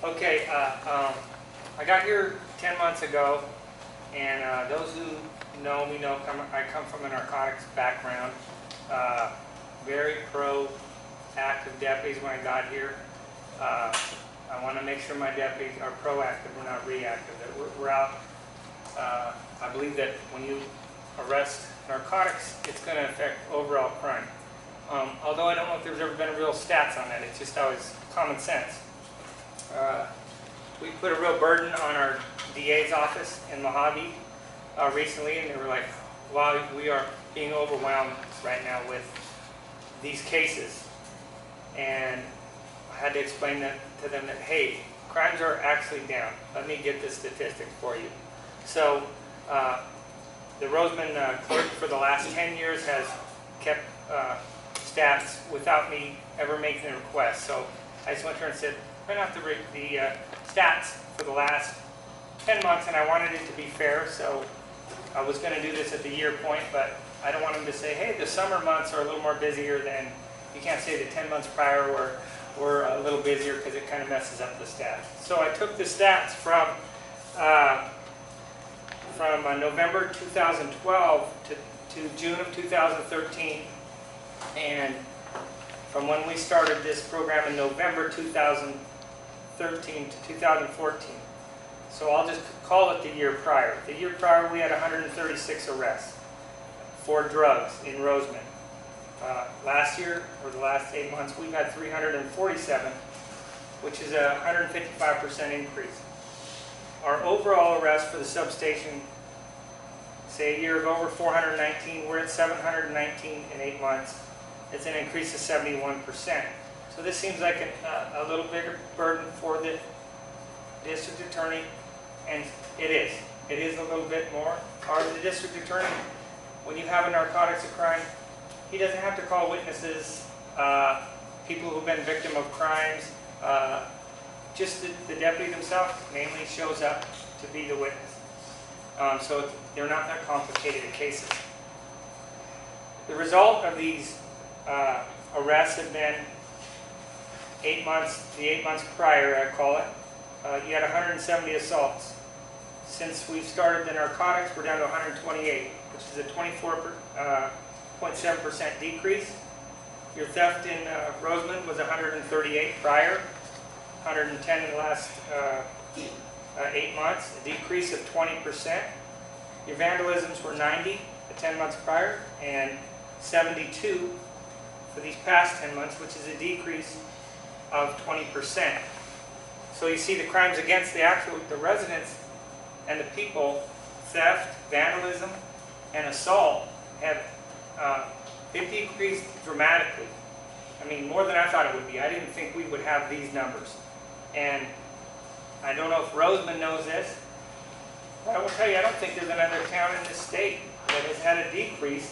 Okay, I got here 10 months ago, and those who know me know I come from a narcotics background. Very pro-active deputies when I got here. I want to make sure my deputies are proactive, we're not reactive, that we're out. I believe that when you arrest narcotics, it's going to affect overall crime. Although I don't know if there's ever been real stats on that, it's just always common sense. We put a real burden on our DA's office in Mojave recently, and they were like, wow, we are being overwhelmed right now with these cases. And I had to explain that to them that, hey, crimes are actually down. Let me get the statistics for you. So the Rosamond clerk for the last 10 years has kept stats without me ever making a request. So I just went to her and said, print out the stats for the last 10 months, and I wanted it to be fair, so I was going to do this at the year point, but I don't want them to say, hey, the summer months are a little more busier than, you can't say the 10 months prior were a little busier because it kind of messes up the stats. So I took the stats from November 2012 to June of 2013, and from when we started this program in November 2013 to 2014. So I'll just call it the year prior. The year prior we had 136 arrests for drugs in Rosamond. Last year, or the last 8 months, we've had 347, which is a 155% increase. Our overall arrests for the substation, say a year ago, were 419. We're at 719 in 8 months. It's an increase of 71%. So this seems like a little bigger burden for the district attorney, and it is. It is a little bit more. The district attorney, when you have a narcotics crime, he doesn't have to call witnesses, people who've been victim of crimes. Just the deputy themselves mainly shows up to be the witness. So they're not that complicated cases. The result of these arrests have been 8 months, the 8 months prior, I call it, you had 170 assaults. Since we've started the narcotics, we're down to 128, which is a 24.7% decrease. Your theft in Rosamond was 138 prior, 110 in the last 8 months, a decrease of 20%. Your vandalisms were 90 the 10 months prior, and 72 for these past 10 months, which is a decrease of 20%. So you see the crimes against the residents and the people, theft, vandalism, and assault have they've decreased dramatically. I mean, more than I thought it would be. I didn't think we would have these numbers. And I don't know if Rosamond knows this, but I will tell you, I don't think there's another town in this state that has had a decrease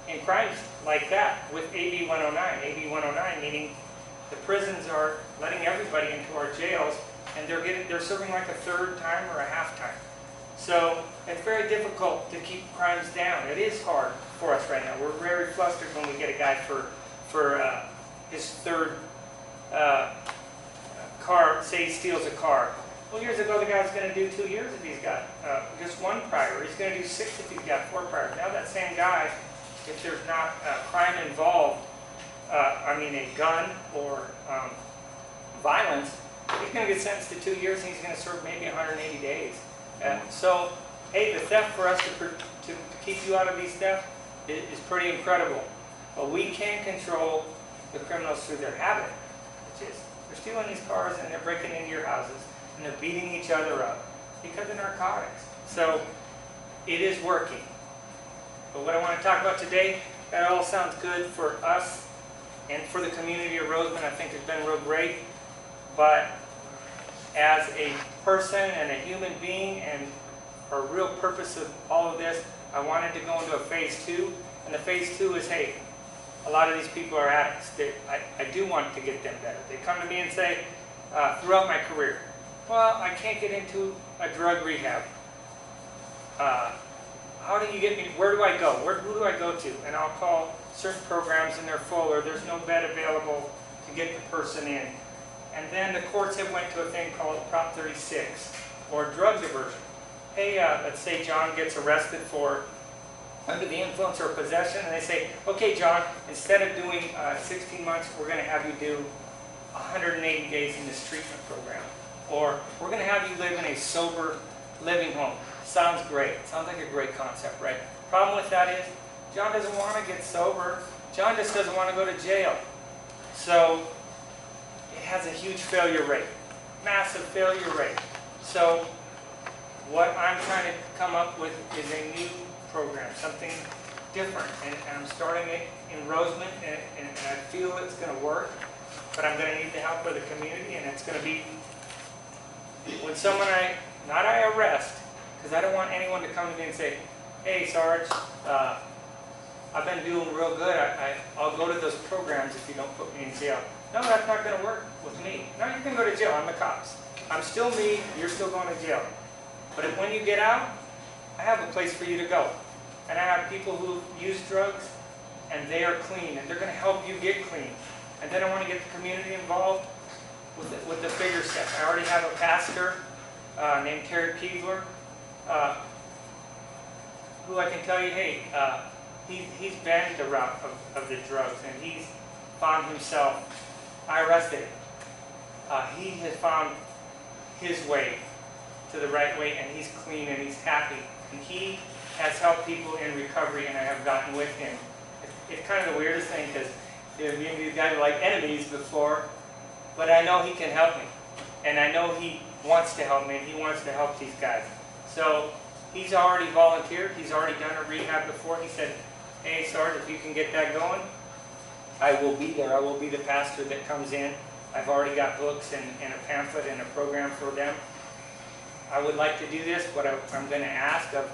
in crimes like that with AB 109. AB 109 meaning the prisons are letting everybody into our jails, and they're serving like a third time or a half time. So it's very difficult to keep crimes down. It is hard for us right now. We're very flustered when we get a guy for his third car, say he steals a car. Well, years ago the guy was going to do 2 years if he's got just one prior. He's going to do 6 if he's got 4 prior. Now that same guy, if there's not a crime involved, I mean a gun or violence, he's going to get sentenced to 2 years and he's going to serve maybe 180 days. So, hey, the theft for us to keep you out of these thefts is pretty incredible. But we can control the criminals through their habit, which is they're stealing these cars and they're breaking into your houses and they're beating each other up because of narcotics. So it is working. But what I want to talk about today, that all sounds good for us and for the community of Rosamond. I think it's been real great. But as a person and a human being, and our real purpose of all of this, I wanted to go into a phase 2. And the phase 2 is, hey, a lot of these people are addicts. I do want to get them better. They come to me and say, throughout my career, well, I can't get into a drug rehab. How do you get me? Where do I go? Who do I go to? And I'll call certain programs and they're full, or there's no bed available to get the person in. And then the courts have went to a thing called Prop 36, or drug diversion. Hey, let's say John gets arrested for under the influence or possession, and they say, okay, John, instead of doing 16 months, we're going to have you do 180 days in this treatment program. Or we're going to have you live in a sober living home. Sounds great. Sounds like a great concept, right? Problem with that is, John doesn't want to get sober. John just doesn't want to go to jail. So it has a huge failure rate, massive failure rate. So what I'm trying to come up with is a new program, something different. And I'm starting it in Rosamond, and I feel it's going to work. But I'm going to need the help of the community, and it's going to be when someone not I arrest, because I don't want anyone to come to me and say, hey, Sarge, I've been doing real good. I'll go to those programs if you don't put me in jail. No, that's not going to work with me. No, you can go to jail. I'm the cops. I'm still me. You're still going to jail. But if when you get out, I have a place for you to go. And I have people who use drugs, and they are clean, and they're going to help you get clean. And then I want to get the community involved with the bigger steps. I already have a pastor named Terry Peebler, who I can tell you, hey, he's been the route of the drugs, and he's found himself. I arrested him. He has found his way to the right way, and he's clean, and he's happy. And he has helped people in recovery, and I have gotten with him. It's kind of the weirdest thing, because me and these guys were like enemies before, but I know he can help me. And I know he wants to help me, and he wants to help these guys. So he's already volunteered. He's already done a rehab before. He said, hey, Sarge, if you can get that going, I will be there. I will be the pastor that comes in. I've already got books and a pamphlet and a program for them. I would like to do this, but I'm going to ask of,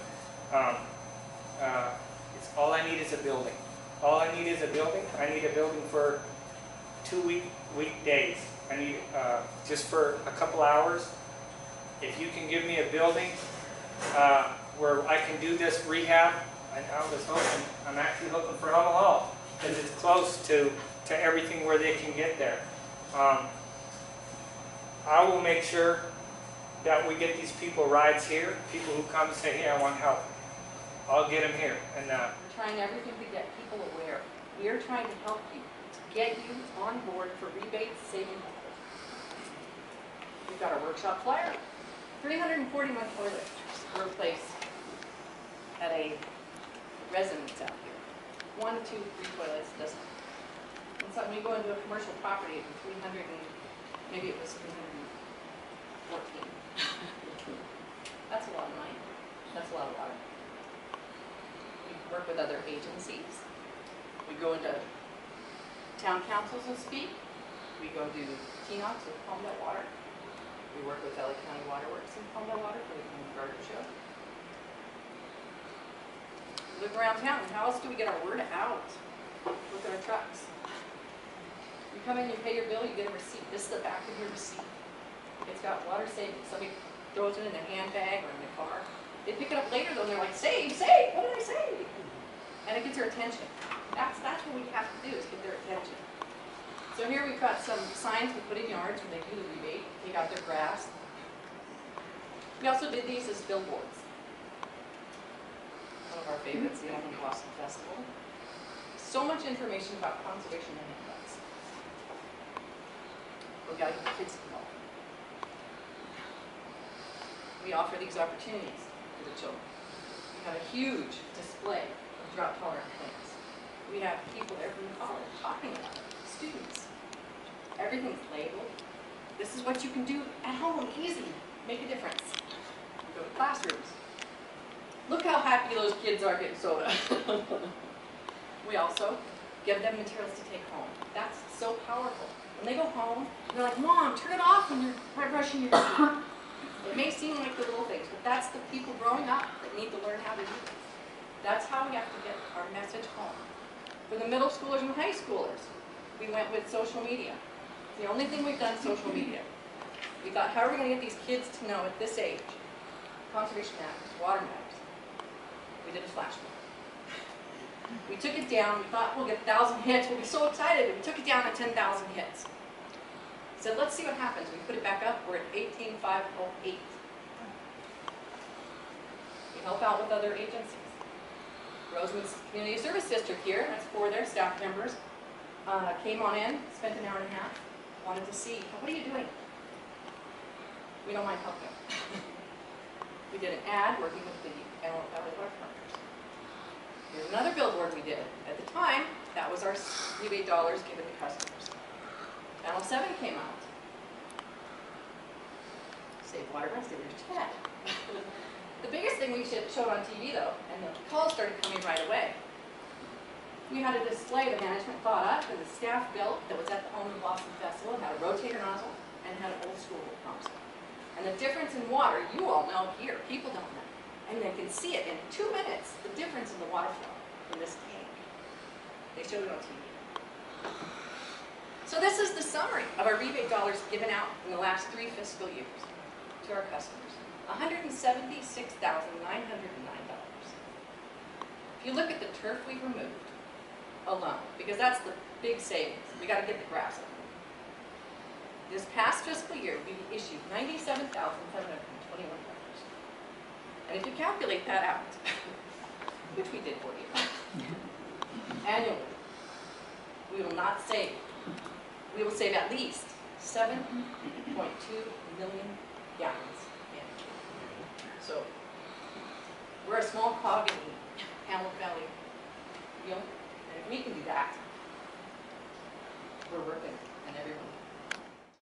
it's all I need is a building. All I need is a building. I need a building for 2 weekdays. I need just for a couple hours. If you can give me a building where I can do this rehab, I'm actually hoping for Hummel Hall, because it's close to everything where they can get there. I will make sure that we get these people rides here, people who come and say, hey, I want help. I'll get them here. And we're trying everything to get people aware. We are trying to help you, to get you on board for rebates, saving people. We've got our workshop flyer. 340-month toilet to replace at a residence out here. 1, 2, 3 toilets doesn't. And so when you go into a commercial property, it'd be 300 and maybe it was 314. That's a lot of money. That's a lot of water. We work with other agencies. We go into town councils and speak. We go do TNOX with Palmdale Water. We work with LA County Waterworks and Palmdale Water for the Community Garden Show. Look around town. How else do we get our word out? Look at our trucks. You come in, you pay your bill, you get a receipt. This is the back of your receipt. It's got water savings. Somebody throws it in their handbag or in their car. They pick it up later though, and they're like, save, save, what did I save? And it gets their attention. That's what we have to do, is get their attention. So here we've got some signs we put in yards when they do the rebate, take out their grass. We also did these as billboards. One of our favorites, the Open Boston Festival. So much information about conservation and inputs. We've got to get the kids involved. We offer these opportunities for the children. We have a huge display of drought-tolerant plants. We have people there from college talking about it, students. Everything's labeled. This is what you can do at home, easy, make a difference. We go to classrooms. Look how happy those kids are getting soda. We also give them materials to take home. That's so powerful. When they go home, they're like, Mom, turn it off when you're brushing your teeth. It may seem like the little things, but that's the people growing up that need to learn how to do this. That's how we have to get our message home. For the middle schoolers and high schoolers, we went with social media. The only thing we've done social media. We thought, how are we going to get these kids to know at this age? Conservation matters, water matters. We did a flash mob. We took it down. We thought we'll get 1,000 hits. We'll be so excited. We took it down to 10,000 hits. Said, let's see what happens. We put it back up. We're at 18,508. We help out with other agencies. Rosamond's Community Service District here, that's 4 of their staff members, came on in, spent an hour and a half, wanted to see, what are you doing? We don't mind helping. We did an ad working with the Antelope Valley Waterfronters. Here's another billboard we did. At the time, that was our rebate dollars given to customers. Channel 7 came out. Save water, rest of your chat. The biggest thing we showed on TV though, and the calls started coming right away. We had a display the management thought up and the staff built that was at the Home of Boston Festival. It had a rotator nozzle and had an old school pump. And the difference in water, you all know here, people don't know. And they can see it in 2 minutes, the difference in the water flow from this tank. They showed it on TV. So this is the summary of our rebate dollars given out in the last 3 fiscal years to our customers. $176,909. If you look at the turf we've removed alone, because that's the big savings, we got to get the grass up. This past fiscal year, we issued $97,721. And if you calculate that out, which we did for you, annually, we will not save. We will save at least 7.2 million gallons. So, we're a small cog in the Antelope Valley wheel, and if we can do that, we're working, and everyone